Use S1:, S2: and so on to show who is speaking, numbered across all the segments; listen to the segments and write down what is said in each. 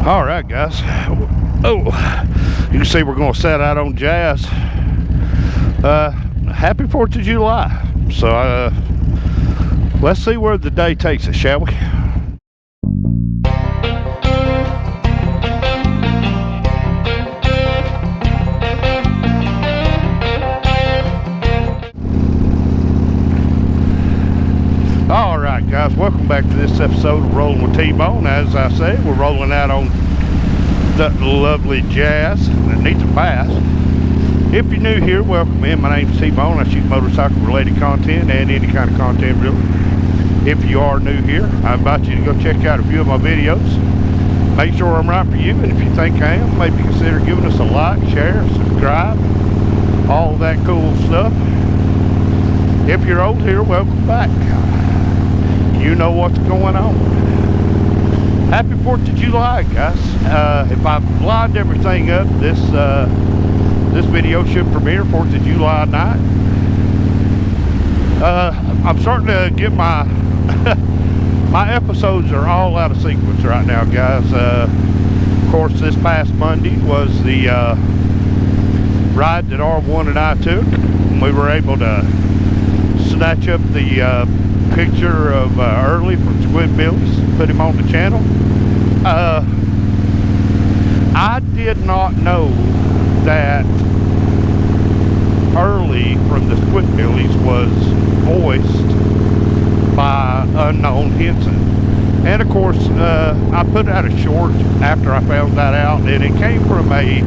S1: All right, guys. Oh, you can see we're going to set out on jazz. Happy 4th of July. So let's see where the day takes us, shall we? All right, guys, welcome back to this episode of Rolling with T-Bone. As I say, we're rolling out on the lovely jazz that needs a bath. If you're new here, welcome in. My name's T-Bone. I shoot motorcycle related content and any kind of content really. If you are new here, I invite you to go check out a few of my videos. Make sure I'm right for you, and if you think I am, maybe consider giving us a like, share, subscribe, all that cool stuff. If you're old here, welcome back. You know what's going on. Happy 4th of July, guys. If I've lined everything up, this video should premiere 4th of July night. I'm starting to get my my episodes are all out of sequence right now, guys. Of course, this past Monday was the ride that R1 and I took. We were able to snatch up the picture of Early from Squidbillies, put him on the channel. I did not know that Early from the Squidbillies was voiced by unknown Hinson. And of course, I put out a short after I found that out, and it came from a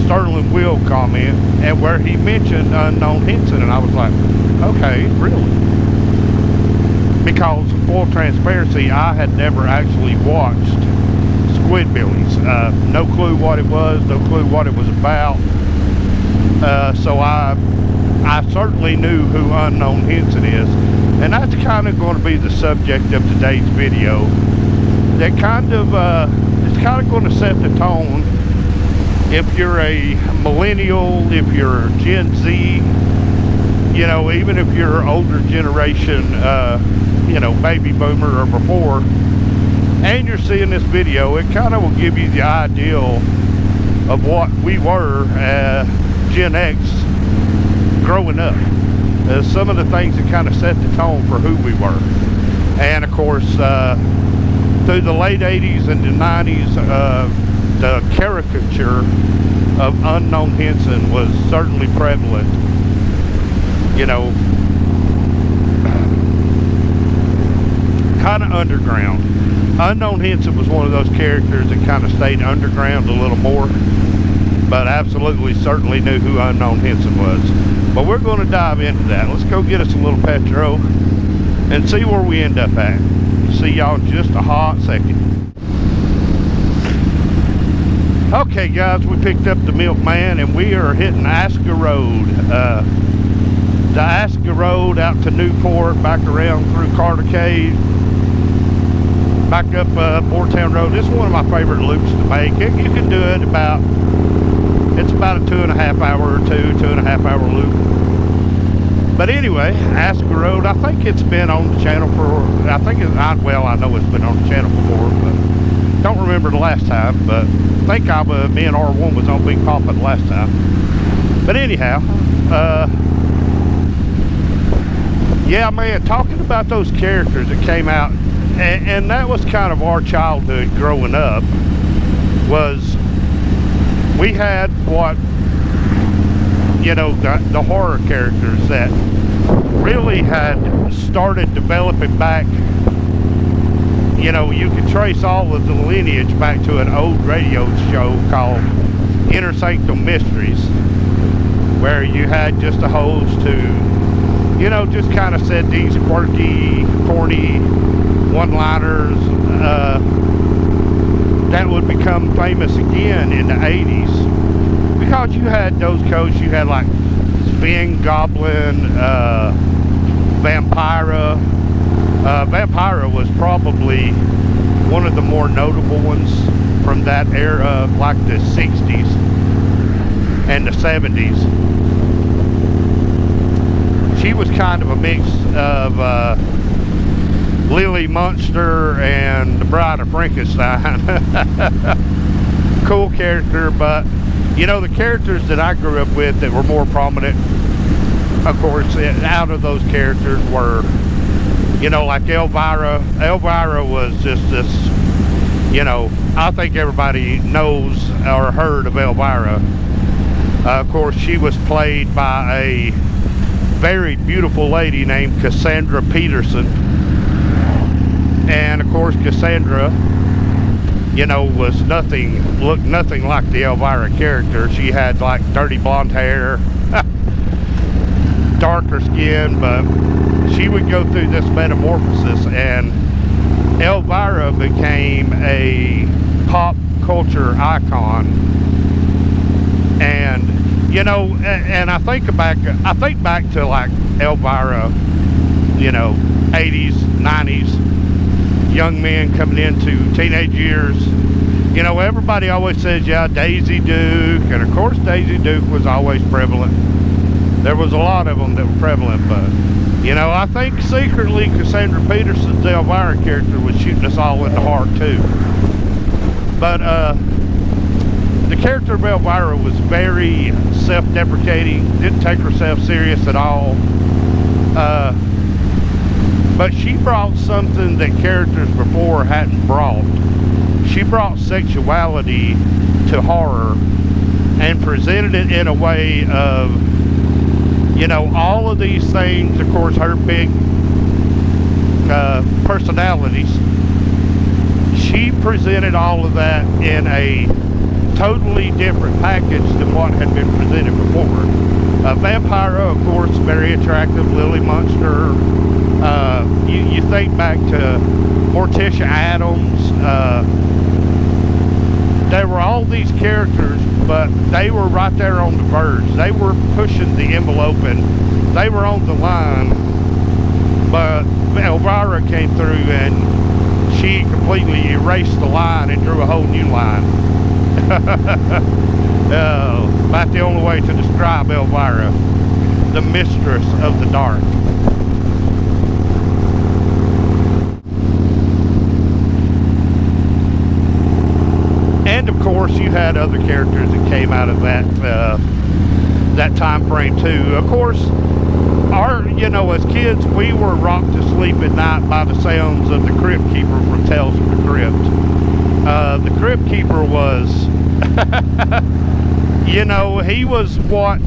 S1: Sterling Will comment, and where he mentioned unknown Hinson, and I was like, okay, really? Because full transparency, I had never actually watched Squidbillies. No clue what it was, no clue what it was about. So I certainly knew who unknown Hinson is, and that's kind of going to be the subject of today's video. That kind of it's kind of going to set the tone. If you're a millennial, if you're Gen Z, you know, even if you're older generation, you know, baby boomer or before, and you're seeing this video, it kind of will give you the ideal of what we were, Gen X, growing up. Some of the things that kind of set the tone for who we were. And of course, through the late 80s and the 90s, the caricature of unknown Hinson was certainly prevalent. You know, kind of underground. Unknown Hinson was one of those characters that kind of stayed underground a little more, but absolutely certainly knew who unknown Hinson was. But we're going to dive into that. Let's go get us a little petro and see where we end up at. See y'all in just a hot second. Okay, guys, we picked up the milkman and we are hitting Aska Road. The Aska Road out to Newport, back around through Carter Cave, back up Boortown Road. This is one of my favorite loops to make. You can do it about, it's about a 2.5 hour or 2.5 hour loop. But anyway, Aska Road, I think it's been on the channel for, well, I know it's been on the channel before, but don't remember the last time. But I think me and R1 was on Big Papa the last time. But anyhow, yeah, man, talking about those characters that came out, and that was kind of our childhood growing up, was we had what, you know, the horror characters that really had started developing back. You know, you could trace all of the lineage back to an old radio show called Inner Sanctum Mysteries, where you had just a host who, you know, just kind of said these quirky, corny one-liners that would become famous again in the 80s. Because you had those codes, you had like Sven Goblin, Vampira. Vampira was probably one of the more notable ones from that era, like the 60s and the 70s. She was kind of a mix of Lily Munster and the Bride of Frankenstein. Cool character, but you know, the characters that I grew up with that were more prominent, of course, out of those characters were, you know, like Elvira. Elvira was just this, you know, I think everybody knows or heard of Elvira. Of course, she was played by a very beautiful lady named Cassandra Peterson. And of course, Cassandra, you know, looked nothing like the Elvira character. She had like dirty blonde hair, darker skin, but she would go through this metamorphosis, and Elvira became a pop culture icon. And you know, and I think back to like Elvira, you know, 80s, 90s, young men coming into teenage years. You know, everybody always says, yeah, Daisy Duke, and of course Daisy Duke was always prevalent. There was a lot of them that were prevalent, but you know, I think secretly Cassandra Peterson's Elvira character was shooting us all in the heart too. But the character of Elvira was very self-deprecating, didn't take herself serious at all. But she brought something that characters before hadn't brought. She brought sexuality to horror and presented it in a way of, you know, all of these things, of course, her big personalities. She presented all of that in a totally different package than what had been presented before. Vampira, of course, very attractive. Lily Munster. You think back to Morticia Adams. There were all these characters, but they were right there on the verge. They were pushing the envelope, and they were on the line. But Elvira came through, and she completely erased the line and drew a whole new line. About the only way to describe Elvira, the mistress of the dark. And of course, you had other characters that came out of that time frame too. Of course, you know, as kids, we were rocked to sleep at night by the sounds of the Crypt Keeper from Tales from the Crypt. The Crypt Keeper was, you know, he was what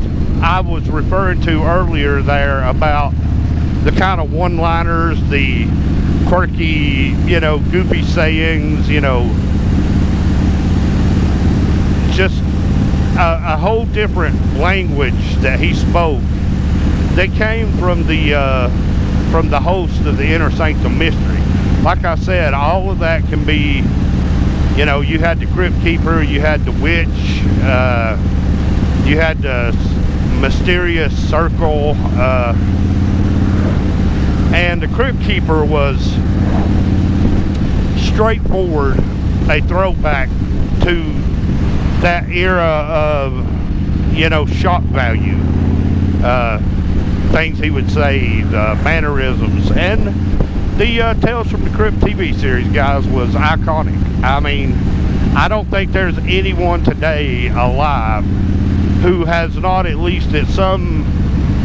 S1: I was referring to earlier there about the kind of one-liners, the quirky, you know, goofy sayings, you know, just a whole different language that he spoke. They came from the host of the Inner Sanctum Mystery. Like I said, all of that can be, you know, you had the Crypt Keeper, you had the Witch, you had the Mysterious Circle, and the Crypt Keeper was straightforward, a throwback to that era of, you know, shock value. Things he would say, the mannerisms, and the Tales from the Crypt TV series, guys, was iconic. I mean, I don't think there's anyone today alive who has not, at least at some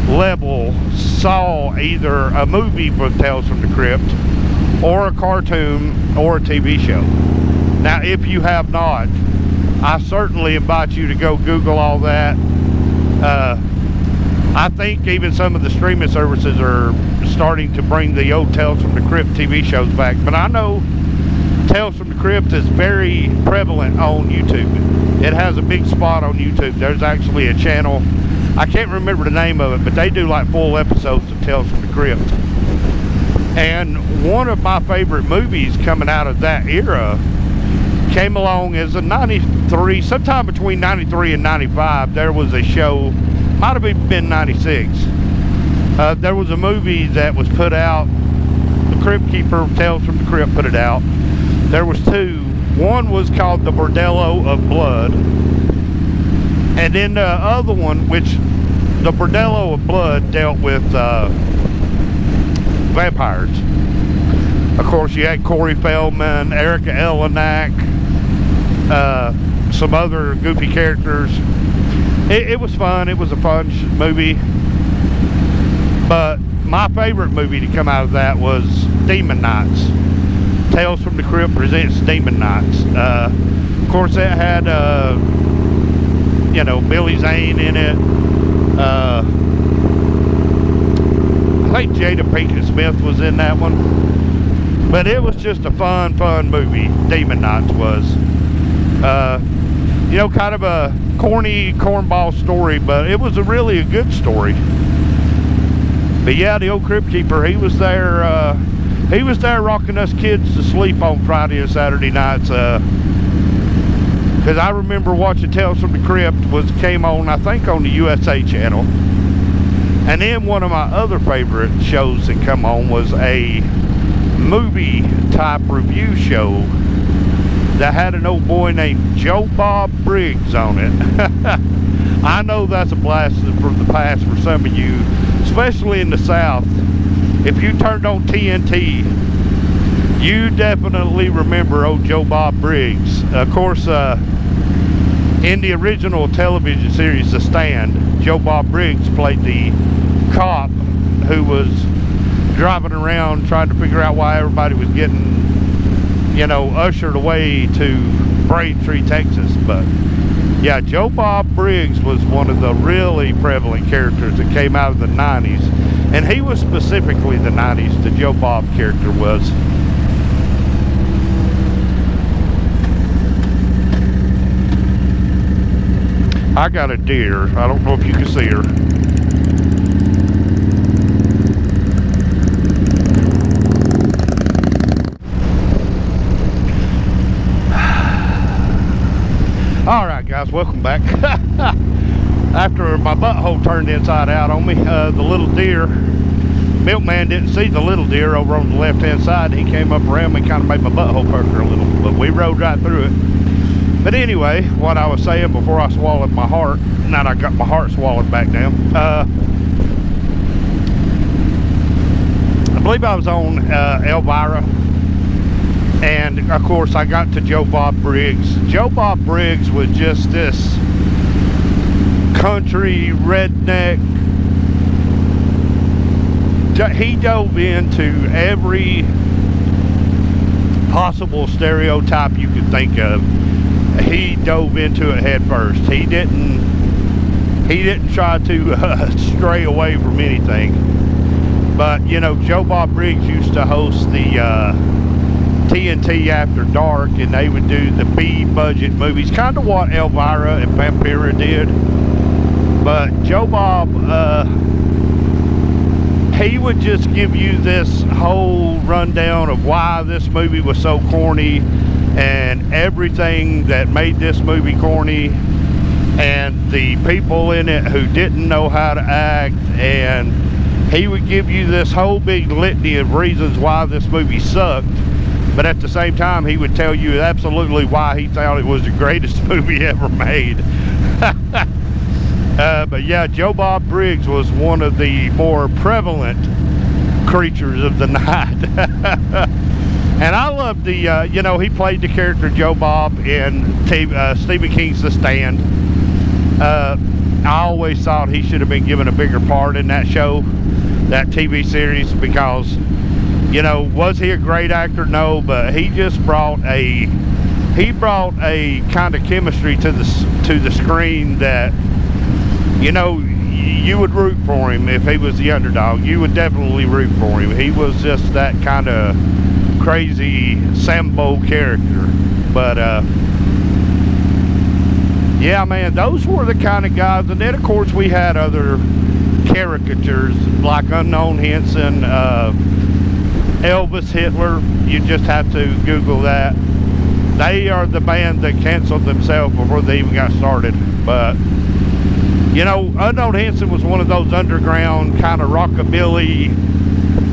S1: level, saw either a movie with Tales from the Crypt, or a cartoon, or a TV show. Now, if you have not, I certainly invite you to go Google all that. I think even some of the streaming services are starting to bring the old Tales from the Crypt TV shows back. But I know Tales from the Crypt is very prevalent on YouTube. It has a big spot on YouTube. There's actually a channel, I can't remember the name of it, but they do like full episodes of Tales from the Crypt. And one of my favorite movies coming out of that era came along as a 93, sometime between 93 and 95, there was a show, might have even been 96. There was a movie that was put out, the Crypt Keeper, Tales from the Crypt put it out. There was two. One was called The Bordello of Blood. And then the other one, which the Bordello of Blood dealt with vampires. Of course, you had Corey Feldman, Erica Eleniak, some other goofy characters. It was fun. It was a fun movie. But my favorite movie to come out of that was Demon Knights. Tales from the Crypt presents Demon Knights. Of course, that had, you know, Billy Zane in it. I think Jada Pinkett Smith was in that one. But it was just a fun movie. Demon Knights was. You know, kind of a corny cornball story, but it was really a good story. But yeah, the old Crypt Keeper, he was there rocking us kids to sleep on Friday and Saturday nights. Because I remember watching Tales from the Crypt came on, I think, on the USA channel. And then one of my other favorite shows that come on was a movie type review show that had an old boy named Joe Bob Briggs on it. I know that's a blast from the past for some of you, especially in the South. If you turned on TNT, you definitely remember old Joe Bob Briggs. Of course, in the original television series The Stand, Joe Bob Briggs played the cop who was driving around trying to figure out why everybody was getting, you know, ushered away to Braintree, Texas. But yeah, Joe Bob Briggs was one of the really prevalent characters that came out of the 90s. And he was specifically the 90s, the Joe Bob character was. I got a deer. I don't know if you can see her. Alright guys, welcome back. After my butthole turned inside out on me, the little deer, milkman didn't see the little deer over on the left hand side. He came up around me, kind of made my butthole pucker a little, but we rode right through it. But anyway, what I was saying before I swallowed my heart, now I got my heart swallowed back down. I believe I was on Elvira. And of course I got to Joe Bob Briggs. Joe Bob Briggs was just this country redneck. He dove into every possible stereotype you could think of. He dove into it head first. He didn't try to stray away from anything. But you know, Joe Bob Briggs used to host the TNT After Dark, and they would do the B-budget movies, kind of what Elvira and Vampira did. But Joe Bob, he would just give you this whole rundown of why this movie was so corny and everything that made this movie corny and the people in it who didn't know how to act, and he would give you this whole big litany of reasons why this movie sucked. But at the same time, he would tell you absolutely why he thought it was the greatest movie ever made. But yeah, Joe Bob Briggs was one of the more prevalent creatures of the night. And I loved the, you know, he played the character Joe Bob in Stephen King's The Stand. I always thought he should have been given a bigger part in that show, that TV series, because, you know, was he a great actor? No, but he just brought a kind of chemistry to the screen that, you know, you would root for him if he was the underdog. You would definitely root for him. He was just that kind of crazy Sambo character. But yeah, man, those were the kind of guys. And then of course we had other caricatures like Unknown Hinson, Elvis Hitler. You just have to Google that. They are the band that canceled themselves before they even got started. But you know, Unknown Hinson was one of those underground kind of rockabilly.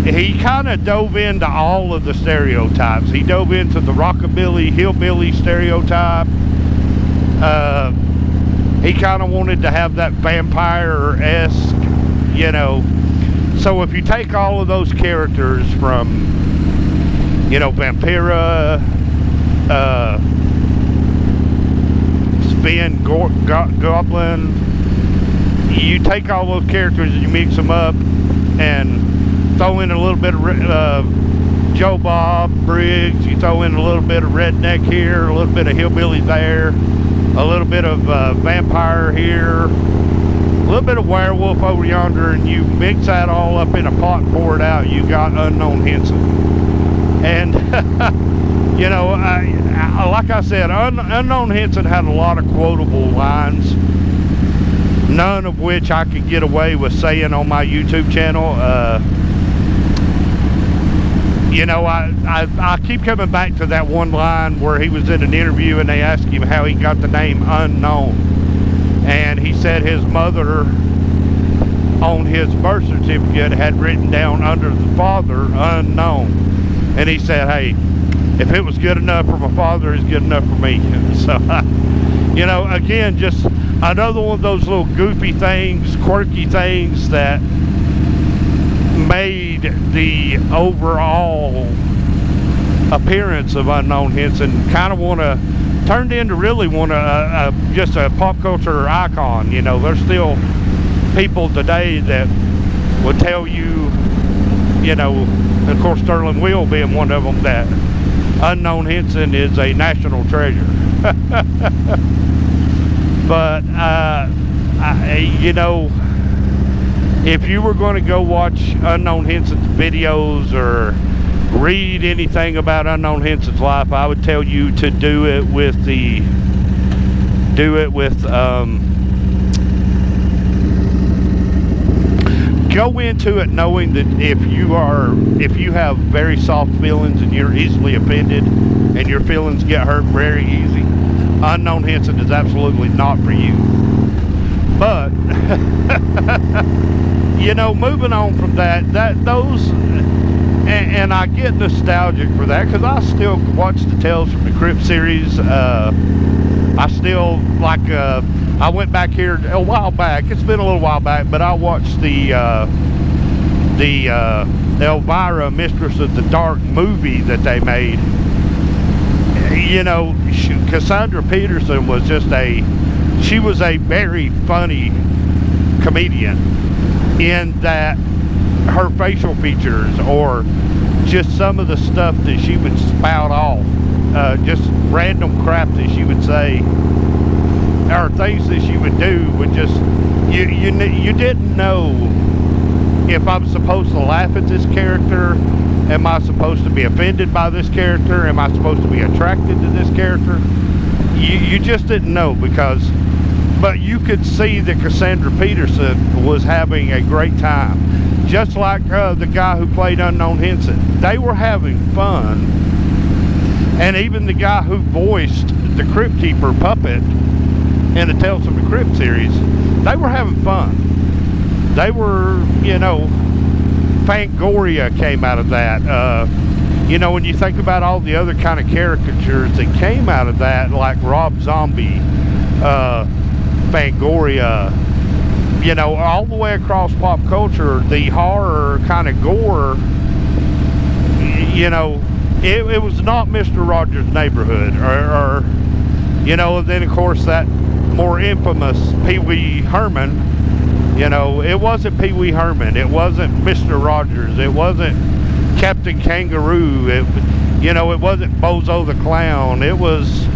S1: He kind of dove into all of the stereotypes. He dove into the rockabilly, hillbilly stereotype. He kind of wanted to have that vampire-esque, you know. So if you take all of those characters from you know, Vampira, Sven Goblin. You take all those characters and you mix them up and throw in a little bit of Joe Bob, Briggs. You throw in a little bit of redneck here, a little bit of hillbilly there, a little bit of vampire here, a little bit of werewolf over yonder, and you mix that all up in a pot and pour it out. You got Unknown Hinson. And you know, like I said, Unknown Hinson had a lot of quotable lines, none of which I could get away with saying on my YouTube channel. You know, I keep coming back to that one line where he was in an interview and they asked him how he got the name Unknown. And he said his mother on his birth certificate had written down under the father, Unknown. And he said, hey, if it was good enough for my father, it's good enough for me. So, you know, again, just another one of those little goofy things, quirky things that made the overall appearance of Unknown Hinson kind of turned into really just a pop culture icon. You know, there's still people today that will tell you, you know, of course Sterling Will being one of them, that Unknown Hinson is a national treasure. But you know, if you were going to go watch Unknown Hinson's videos or read anything about Unknown Hinson's life, I would tell you to do it with go into it knowing that if you have very soft feelings and you're easily offended and your feelings get hurt very easy, Unknown Hinson is absolutely not for you. But you know, moving on from those, and I get nostalgic for that because I still watch the Tales from the Crypt series. I still like. I went back here a while back. It's been a little while back, but I watched the Elvira, Mistress of the Dark movie that they made. You know, Cassandra Peterson was she was a very funny comedian in that her facial features or just some of the stuff that she would spout off, just random crap that she would say, or things that she would do would just, you didn't know if I'm supposed to laugh at this character. Am I supposed to be offended by this character? Am I supposed to be attracted to this character? You just didn't know but you could see that Cassandra Peterson was having a great time. Just like the guy who played Unknown Hinson. They were having fun. And even the guy who voiced the Crypt Keeper puppet in the Tales from the Crypt series, they were having fun. They were, you know, Fangoria came out of that. You know, when you think about all the other kind of caricatures that came out of that, like Rob Zombie, Fangoria, you know, all the way across pop culture, the horror kind of gore, you know, it was not Mr. Rogers' Neighborhood or you know, and then of course that more infamous Pee Wee Herman. You know, it wasn't Pee Wee Herman, it wasn't Mr. Rogers, it wasn't Captain Kangaroo, you know, it wasn't Bozo the Clown. It was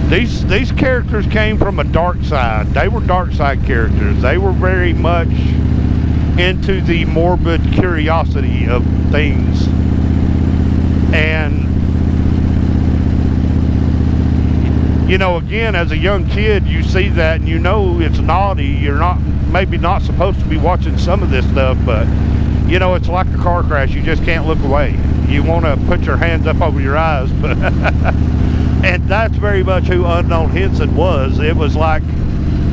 S1: these characters came from a dark side. They were dark side characters. They were very much into the morbid curiosity of things. And you know, again, as a young kid, you see that and you know it's naughty. You're maybe not supposed to be watching some of this stuff, but you know, it's like a car crash. You just can't look away. You want to put your hands up over your eyes, but and that's very much who Unknown Hinson was. It was like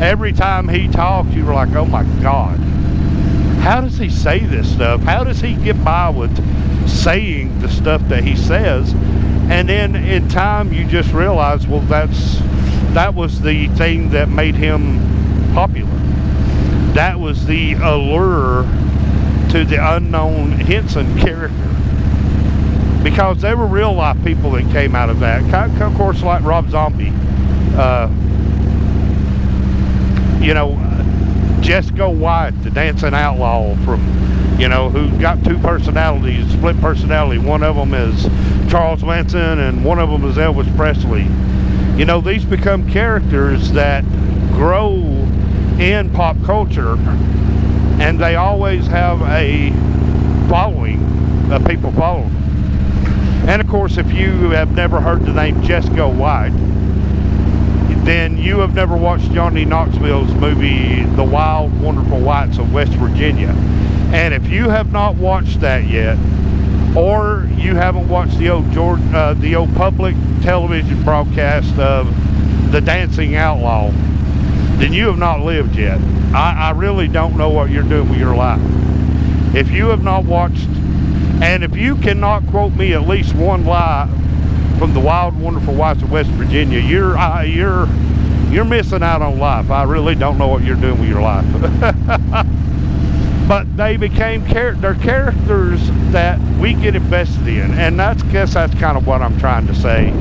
S1: every time he talked, you were like, oh my God, how does he say this stuff? How does he get by with saying the stuff that he says? And then in time, you just realize, well, that was the thing that made him popular. That was the allure to the Unknown Hinson character. because they were real life people that came out of that. Of course, like Rob Zombie, you know, Jessica White, the dancing outlaw from, you know, who's got two personalities, split personality. One of them is Charles Manson and one of them is Elvis Presley. You know, these become characters that grow in pop culture, and they always have a following of people following them. And of course, if you have never heard the name Jessica White, then you have never watched Johnny Knoxville's movie, The Wild, Wonderful Whites of West Virginia. And if you have not watched that yet, or you haven't watched the old public television broadcast of The Dancing Outlaw, then you have not lived yet. I really don't know what you're doing with your life. If you have not watched, and if you cannot quote me at least one lie from The Wild, Wonderful Whites of West Virginia, you're missing out on life. I really don't know what you're doing with your life. But they became they're characters that we get invested in, and guess that's kind of what I'm trying to say.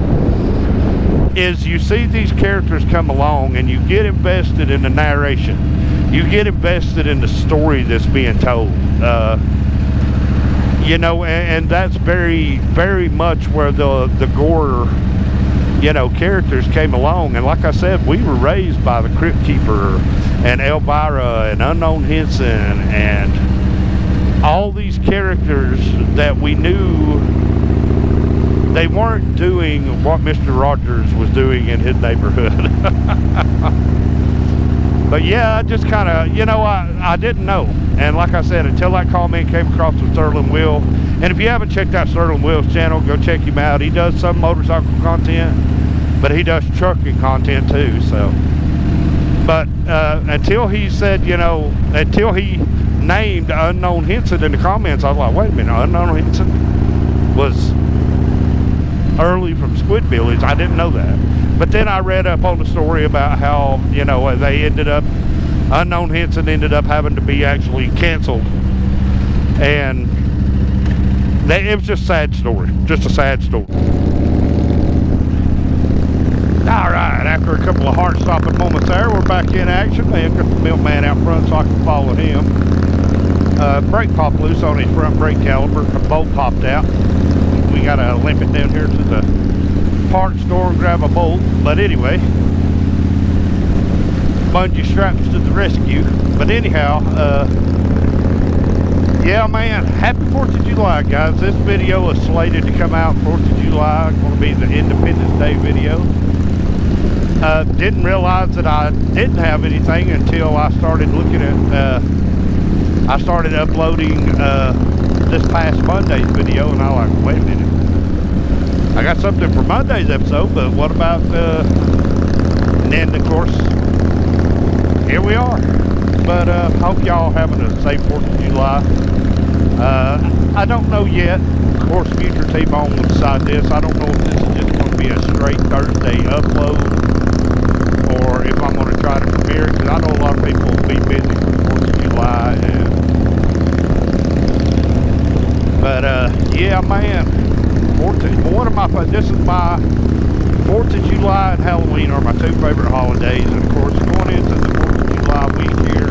S1: Is you see these characters come along, and you get invested in the narration. You get invested in the story that's being told. You know, and that's very, very much where the gore, you know, characters came along. And like I said, we were raised by the Crypt Keeper and Elvira and Unknown Hinson and all these characters that we knew they weren't doing what Mr. Rogers was doing in his neighborhood. But yeah, I just kind of, you know, I didn't know. And like I said, until that comment came across with Sterling Will, and if you haven't checked out Sterling Will's channel, go check him out. He does some motorcycle content, but he does trucking content too. So, but until he said, you know, until he named Unknown Hinson in the comments, I was like, wait a minute, Unknown Hinson was early from Squidbillies. I didn't know that. But then I read up on the story about how, you know, they ended up, Unknown Hinson ended up having to be actually canceled. And it was just a sad story. Just a sad story. Alright, after a couple of heart-stopping moments there, we're back in action. Man, got the milkman out front so I can follow him. Brake popped loose on his front brake caliper. A bolt popped out. We got to limp it down here to the parts store and grab a bolt. But anyway, bungee straps to the rescue. But anyhow, yeah, man, happy 4th of July, guys. This video is slated to come out 4th of July. It's going to be the Independence Day video. Didn't realize that I didn't have anything until I started looking at, I started uploading this past Monday's video, and I was like, wait a minute. I got something for Monday's episode, but what about, and then of course, here we are. But hope y'all having a safe 4th of July. I don't know yet. Of course, future T-Bone will decide this. I don't know if this is just going to be a straight Thursday upload, or if I'm going to try to premiere it, because I know a lot of people will be busy for the 4th of July. But yeah, man. This is my 4th of July and Halloween are my two favorite holidays, and of course going into the 4th of July week here,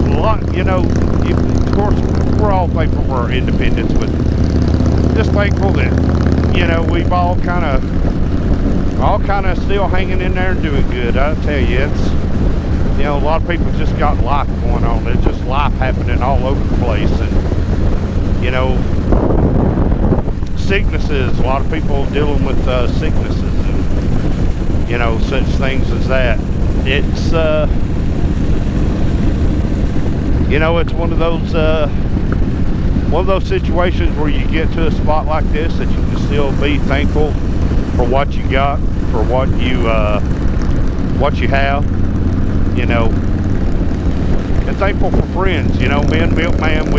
S1: a lot, you know, of course we're all thankful for our independence, but just thankful that, you know, we've all kind of still hanging in there and doing good. I tell you, it's, you know, a lot of people just got life going on. There's just life happening all over the place, and you know, sicknesses, a lot of people dealing with sicknesses and, you know, such things as that. It's, you know, it's one of those situations where you get to a spot like this that you can still be thankful for what you got, for what you have, you know, and thankful for friends. You know, me and Milkman,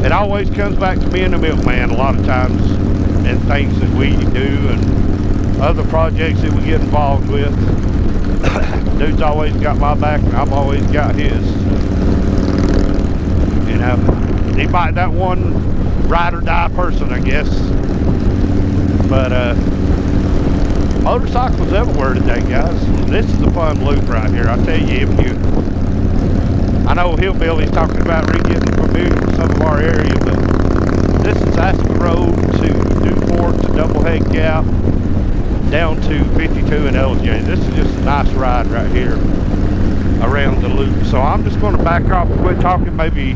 S1: it always comes back to me and the Milkman a lot of times, and things that we do and other projects that we get involved with. Dude's always got my back and I've always got his. know, he might that one ride or die person, I guess. But motorcycles everywhere today, guys. This is a fun loop right here. I tell you, if you, I know Hillbilly's talking about getting familiar with some of our area, but this is Aspen Road to Newport to Doublehead Gap down to 52 and LJ. This is just a nice ride right here around the loop. So I'm just going to back off and quit talking, maybe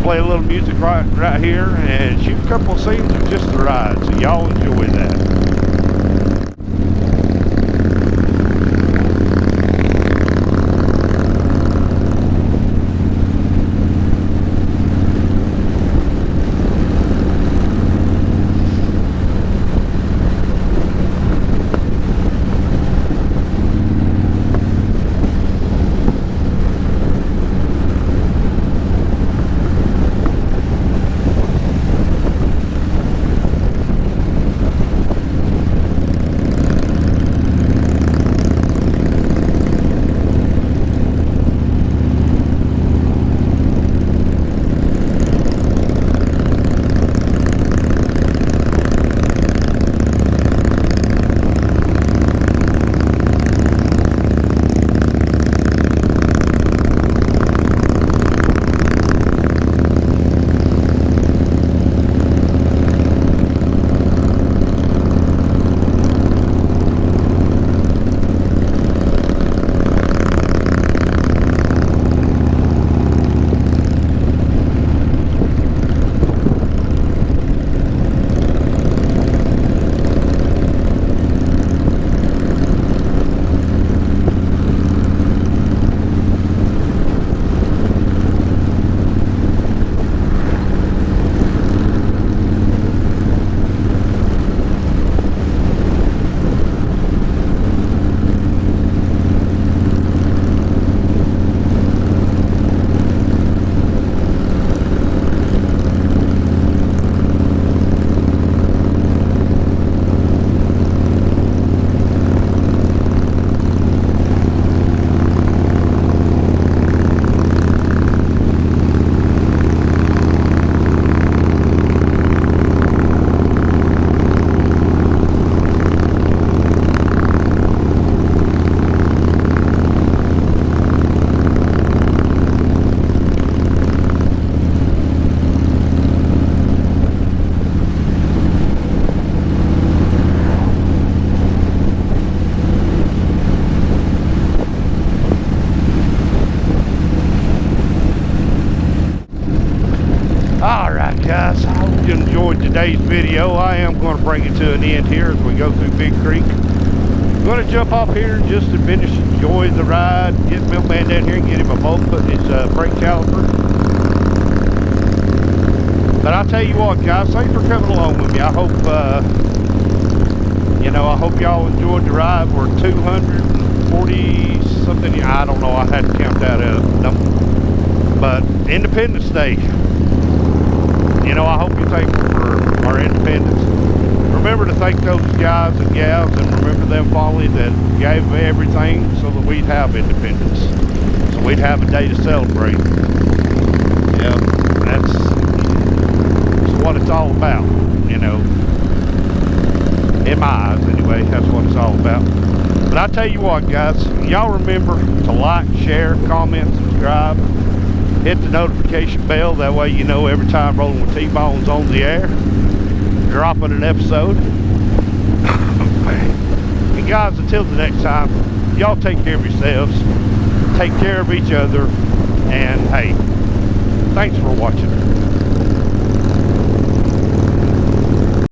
S1: play a little music right here and shoot a couple of scenes of just the ride. So y'all enjoy that. Guys, I hope you enjoyed today's video. I am going to bring it to an end here as we go through Big Creek. I'm going to jump off here just to finish enjoy the ride, get Milkman down here and get him a bolt, put his brake caliper. But I'll tell you what, guys, thanks for coming along with me. I hope you know, I hope y'all enjoyed the ride. We're 240 something, I don't know, I had to count that up. No. But Independence Day, you know, I hope you're thankful for our independence. Remember to thank those guys and gals, and remember them finally that gave everything so that we'd have independence, so we'd have a day to celebrate. Yeah, that's what it's all about, you know. In my eyes, anyway, that's what it's all about. But I tell you what, guys, y'all remember to like, share, comment, subscribe. Hit the notification bell, that way you know every time Rolling with T-Bone's on the air, dropping an episode. And guys, until the next time, y'all take care of yourselves, take care of each other, and hey, thanks for watching.